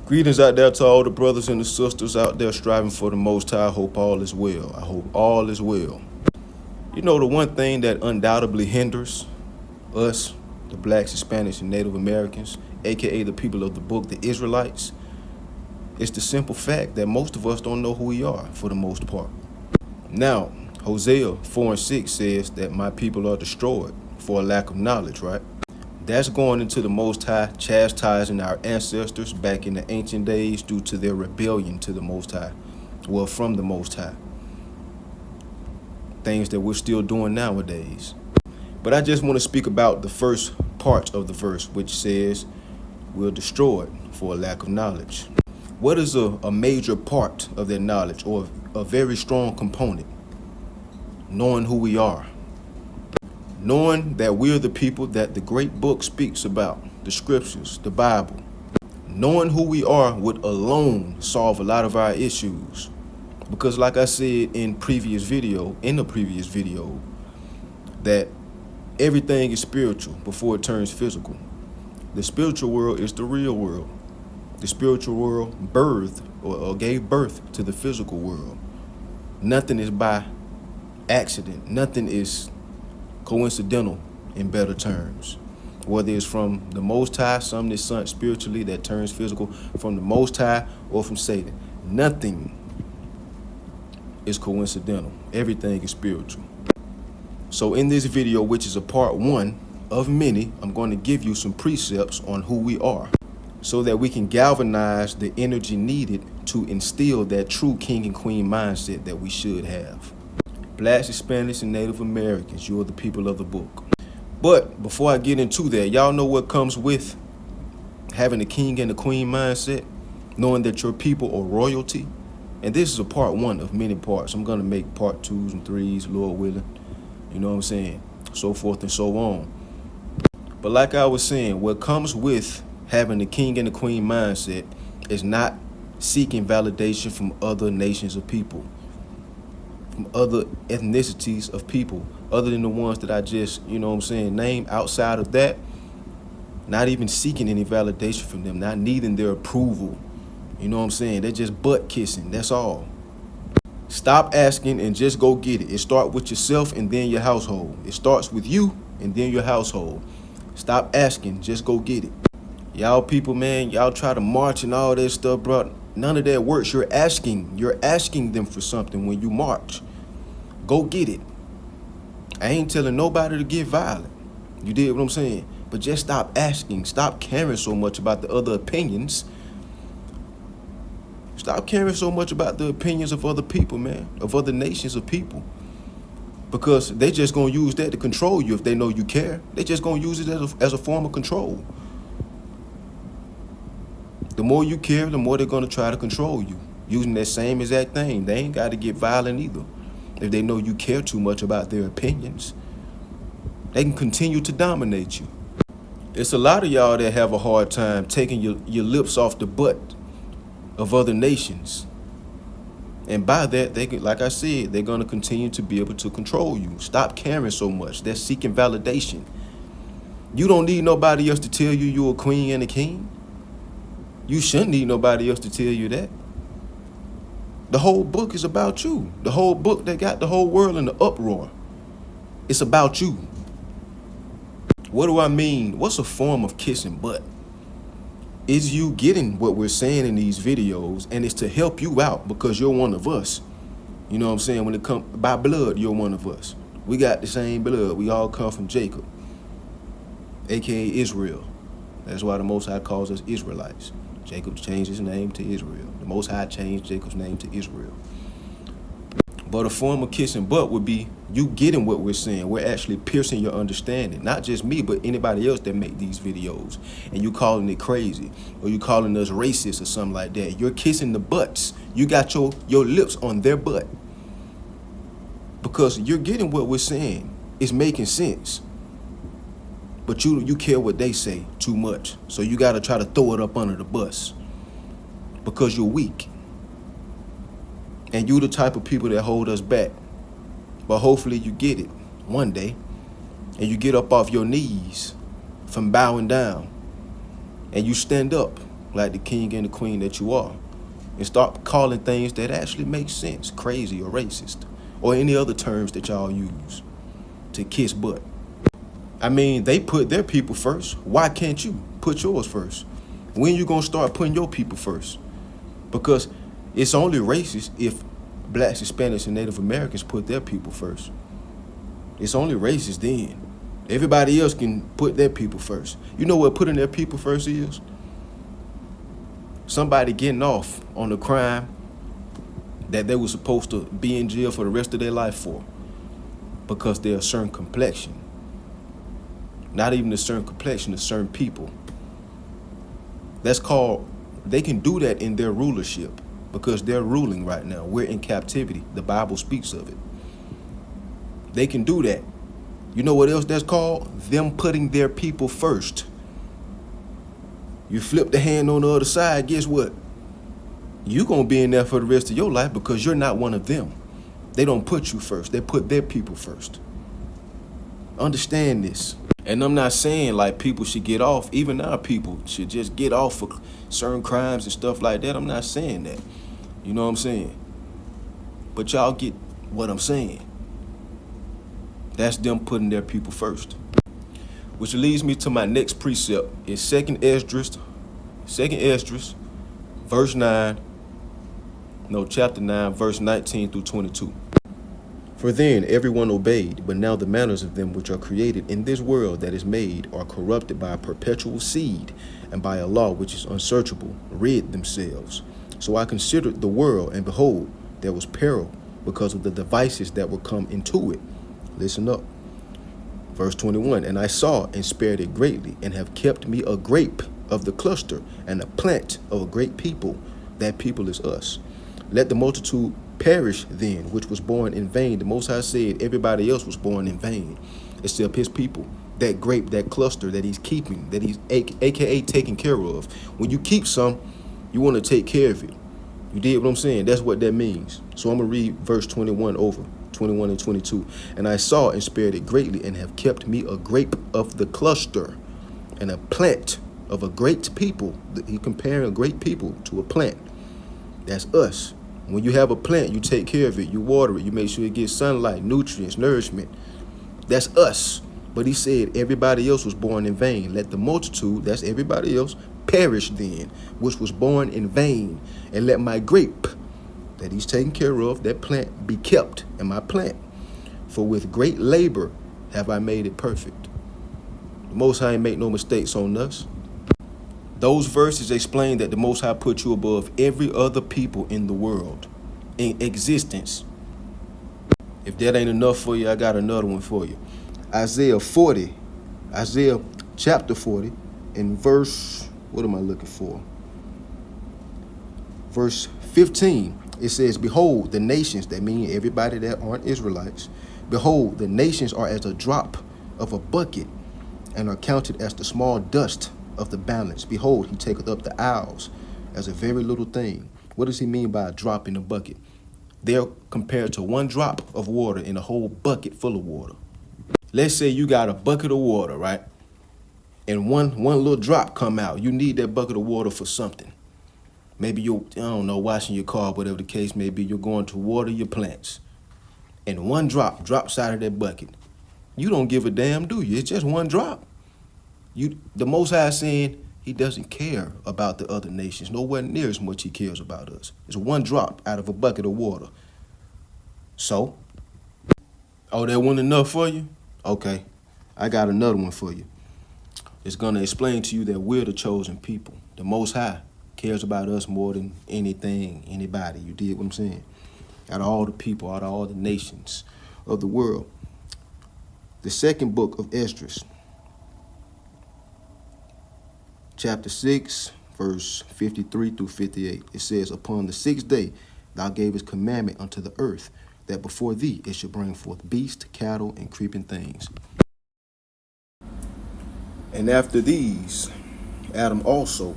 Greetings out there to all the brothers and the sisters out there striving for the Most High. I hope all is well. I hope all is well. You know, the one thing that undoubtedly hinders us, the blacks, Hispanics, and Native Americans, aka the people of the book, the Israelites, is the simple fact that most of us don't know who we are for the most part. Now, Hosea 4:6 says that my people are destroyed for a lack of knowledge, right? That's going into the Most High chastising our ancestors back in the ancient days due to their rebellion to the Most High. Well, from the Most High. Things that we're still doing nowadays. But I just want to speak about the first part of the verse, which says, we're destroyed for a lack of knowledge. What is a major part of that knowledge, or a very strong component? Knowing who we are. Knowing that we're the people that the great book speaks about, the scriptures, the Bible. Knowing who we are would alone solve a lot of our issues. Because like I said in the previous video, that everything is spiritual before it turns physical. The spiritual world is the real world. The spiritual world birthed or gave birth to the physical world. Nothing is by accident. Nothing is coincidental, in better terms. Whether it's from the Most High, something that's sent spiritually that turns physical, from the Most High or from Satan. Nothing is coincidental. Everything is spiritual. So in this video, which is a part 1 of many, I'm going to give you some precepts on who we are so that we can galvanize the energy needed to instill that true king and queen mindset that we should have. Blacks, Hispanics, and Native Americans, you're the people of the book. But before I get into that, y'all know what comes with having a king and a queen mindset, knowing that your people are royalty. And this is a part 1 of many parts. I'm going to make part 2s and 3s, Lord willing. You know what I'm saying? So forth and so on. But like I was saying, what comes with having the king and the queen mindset is not seeking validation from other nations of people, from other ethnicities of people, other than the ones that I just, you know what I'm saying, name. Outside of that, not even seeking any validation from them, not needing their approval. You know what I'm saying? They're just butt kissing, that's all. Stop asking and just go get it. It starts with yourself and then your household. It starts with you and then your household. Stop asking, just go get it. Y'all people, man, y'all try to march and all that stuff, bro. None of that works. You're asking them for something when you march. Go get it. I ain't telling nobody to get violent. You did what I'm saying? But just stop asking. Stop caring so much about the other opinions. Stop caring so much about the opinions of other people, man, of other nations of people. Because they just going to use that to control you if they know you care. They just going to use it as a form of control. The more you care, the more they're going to try to control you, using that same exact thing. They ain't got to get violent either. If they know you care too much about their opinions, they can continue to dominate you. It's a lot of y'all that have a hard time taking your lips off the butt of other nations. And by that, they can, like I said, they're going to continue to be able to control you. Stop caring so much. They're seeking validation. You don't need nobody else to tell you you're a queen and a king. You shouldn't need nobody else to tell you that. The whole book is about you. The whole book that got the whole world in the uproar. It's about you. What do I mean? What's a form of kissing butt? Is you getting what we're saying in these videos, and it's to help you out because you're one of us. You know what I'm saying? When it comes by blood, you're one of us. We got the same blood. We all come from Jacob, aka Israel. That's why the Most High calls us Israelites. Jacob changed his name to Israel. The Most High changed Jacob's name to Israel. But a form of kissing butt would be you getting what we're saying. We're actually piercing your understanding. Not just me, but anybody else that make these videos. And you calling it crazy. Or you calling us racist or something like that. You're kissing the butts. You got your lips on their butt. Because you're getting what we're saying. It's making sense. But you care what they say too much. So you got to try to throw it up under the bus. Because you're weak. And you the type of people that hold us back. But hopefully you get it one day. And you get up off your knees from bowing down. And you stand up like the king and the queen that you are, and start calling things that actually make sense, crazy or racist, or any other terms that y'all use to kiss butt. I mean, they put their people first. Why can't you put yours first? When you gonna start putting your people first? Because it's only racist if blacks, Hispanics, and Native Americans put their people first. It's only racist then. Everybody else can put their people first. You know what putting their people first is? Somebody getting off on a crime that they were supposed to be in jail for the rest of their life for because they're a certain complexion. Not even a certain complexion, a certain people. That's called, they can do that in their rulership because they're ruling right now. We're in captivity. The Bible speaks of it. They can do that. You know what else that's called? Them putting their people first. You flip the hand on the other side, guess what? You're going to be in there for the rest of your life because you're not one of them. They don't put you first. They put their people first. Understand this. And I'm not saying like people should get off. Even our people should just get off for certain crimes and stuff like that. I'm not saying that. You know what I'm saying? But y'all get what I'm saying. That's them putting their people first. Which leads me to my next precept. It's 2nd Esdras, chapter 9, verse 19 through 22. For then everyone obeyed, but now the manners of them which are created in this world that is made are corrupted by a perpetual seed, and by a law which is unsearchable, rid themselves. So I considered the world, and behold, there was peril, because of the devices that were come into it. Listen up. Verse 21, and I saw and spared it greatly, and have kept me a grape of the cluster, and a plant of a great people. That people is us. Let the multitude perish then, which was born in vain. The Most High said everybody else was born in vain, except his people. That grape, that cluster that he's keeping, that he's aka taking care of. When you keep some, you want to take care of it. You did what I'm saying? That's what that means. So I'm going to read verse 21 over, 21 and 22. And I saw and spared it greatly, and have kept me a grape of the cluster, and a plant of a great people. He comparing a great people to a plant. That's us. When you have a plant, you take care of it, you water it, you make sure it gets sunlight, nutrients, nourishment. That's us. But he said everybody else was born in vain. Let the multitude, that's everybody else, perish then, which was born in vain. And let my grape that he's taking care of, that plant, be kept in my plant. For with great labor have I made it perfect. The Most High ain't make no mistakes on us. Those verses explain that the Most High put you above every other people in the world, in existence. If that ain't enough for you, I got another one for you. Isaiah chapter 40, in verse, what am I looking for? Verse 15, it says, behold, the nations, that mean everybody that aren't Israelites, behold, the nations are as a drop of a bucket, and are counted as the small dust of the balance. Behold, he taketh up the isles as a very little thing. What does he mean by a drop in a bucket? They're compared to one drop of water in a whole bucket full of water. Let's say you got a bucket of water, right? And one little drop come out. You need that bucket of water for something. Maybe you're, I don't know, washing your car, whatever the case may be. You're going to water your plants. And one drop drops out of that bucket. You don't give a damn, do you? It's just one drop. The Most High is saying he doesn't care about the other nations, nowhere near as much he cares about us. It's one drop out of a bucket of water. So, oh, that wasn't enough for you? Okay, I got another one for you. It's going to explain to you that we're the chosen people. The Most High cares about us more than anything, anybody. You did what I'm saying? Out of all the people, out of all the nations of the world. The second book of Esdras, chapter 6, verse 53 through 58. It says, upon the 6th day thou gavest commandment unto the earth, that before thee it should bring forth beasts, cattle, and creeping things. And after these, Adam also,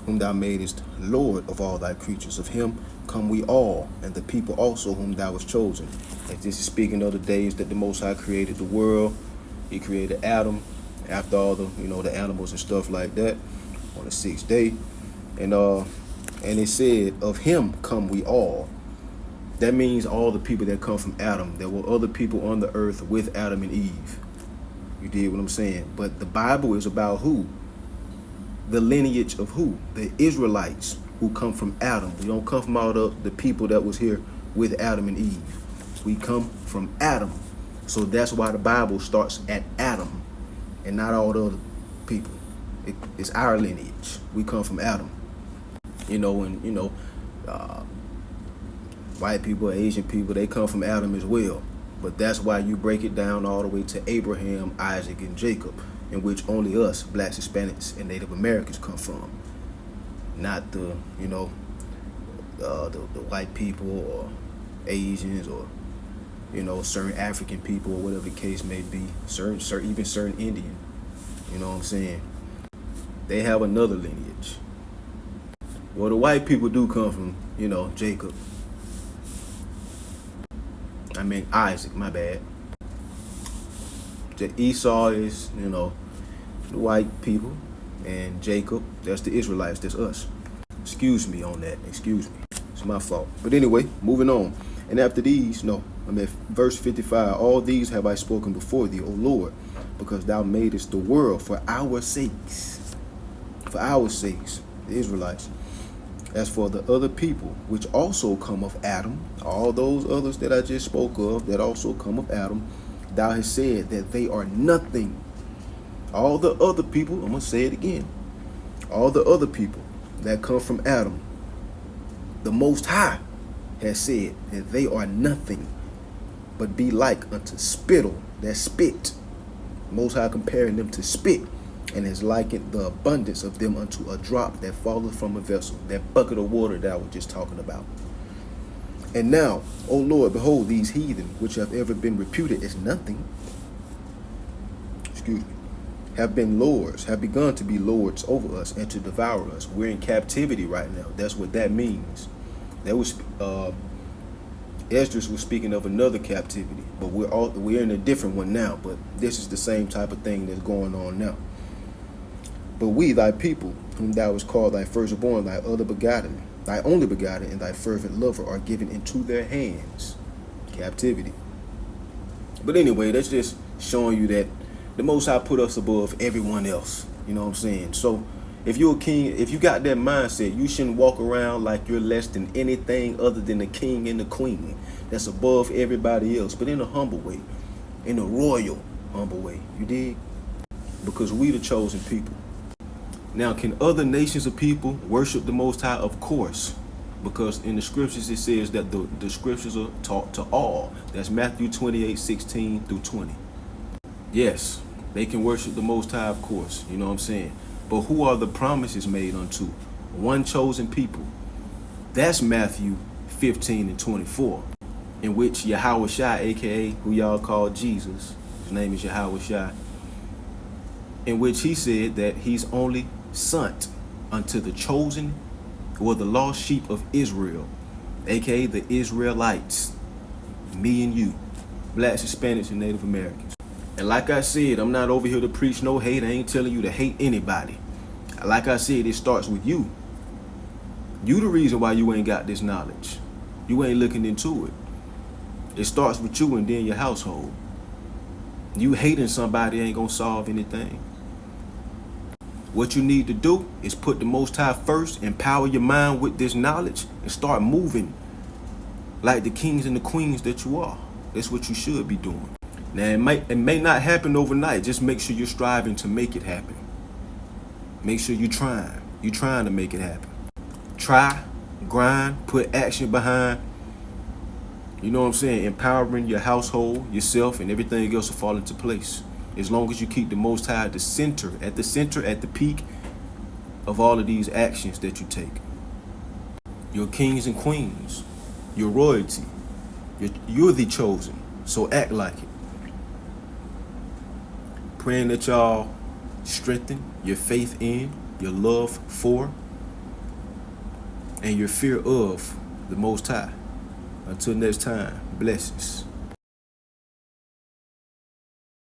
whom thou madest Lord of all thy creatures, of him come we all, and the people also whom thou hast chosen. And this is speaking of the days that the Most High created the world. He created Adam, after all the, the animals and stuff like that, on the 6th day. And it said, of him come we all. That means all the people that come from Adam. There were other people on the earth with Adam and Eve. You did what I'm saying? But the Bible is about who? The lineage of who? The Israelites who come from Adam. We don't come from all the people that was here with Adam and Eve. We come from Adam. So that's why the Bible starts at Adam and not all the other people. It's our lineage. We come from Adam. White people, Asian people, they come from Adam as well. But that's why you break it down all the way to Abraham, Isaac, and Jacob, in which only us, blacks, Hispanics, and Native Americans come from. Not the white people or Asians or, certain African people or whatever the case may be, even certain Indian. You know what I'm saying? They have another lineage. Well, the white people do come from, Jacob. Isaac, my bad. Esau is, the white people, and Jacob, that's the Israelites, that's us. Excuse me on that, excuse me. It's my fault. But anyway, moving on. And after these, verse 55, all these have I spoken before thee, O Lord, because thou madest the world for our sakes. For our sakes, the Israelites. As for the other people, which also come of Adam, all those others that I just spoke of, that also come of Adam, thou hast said that they are nothing. All the other people, I'm going to say it again. All the other people that come from Adam, the Most High has said that they are nothing, but be like unto spittle, that spit. Most High comparing them to spit, and has likened the abundance of them unto a drop that falleth from a vessel, that bucket of water that I was just talking about. And now, O Lord, behold, these heathen, which have ever been reputed as nothing, have been lords, have begun to be lords over us and to devour us. We're in captivity right now. That's what that means. That was Esdras was speaking of another captivity, but we're in a different one now. But this is the same type of thing that's going on now. But we, thy people, whom thou hast called thy firstborn, thy only begotten, and thy fervent lover, are given into their hands. Captivity. But anyway, that's just showing you that the Most High put us above everyone else. You know what I'm saying? So if you're a king, if you got that mindset, you shouldn't walk around like you're less than anything other than the king and the queen that's above everybody else, but in a humble way, in a royal humble way. You dig? Because we the chosen people. Now, can other nations of people worship the Most High? Of course, because in the scriptures it says that the scriptures are taught to all. That's Matthew 28:16 through 20. Yes, they can worship the Most High, of course. You know what I'm saying? But who are the promises made unto? One chosen people. That's Matthew 15:24, in which Yahweh Shai, aka who y'all call Jesus, his name is Yahweh Shai, in which he said that he's only sent unto the chosen or the lost sheep of Israel, aka the Israelites, me and you, blacks, Hispanics, and Native Americans. And like I said, I'm not over here to preach no hate. I ain't telling you to hate anybody. Like I said, it starts with you. You the reason why you ain't got this knowledge. You ain't looking into it. It starts with you and then your household. You hating somebody ain't gonna solve anything. What you need to do is put the Most High first, empower your mind with this knowledge, and start moving like the kings and the queens that you are. That's what you should be doing. Now, it may not happen overnight. Just make sure you're striving to make it happen. Make sure you're trying. You're trying to make it happen. Try, grind, put action behind. You know what I'm saying? Empowering your household, yourself, and everything else will fall into place. As long as you keep the Most High at the center, at the peak of all of these actions that you take. You're kings and queens. You're royalty. You're the chosen. So act like it. Praying that y'all strengthen your faith in, your love for, and your fear of the Most High. Until next time, blessings.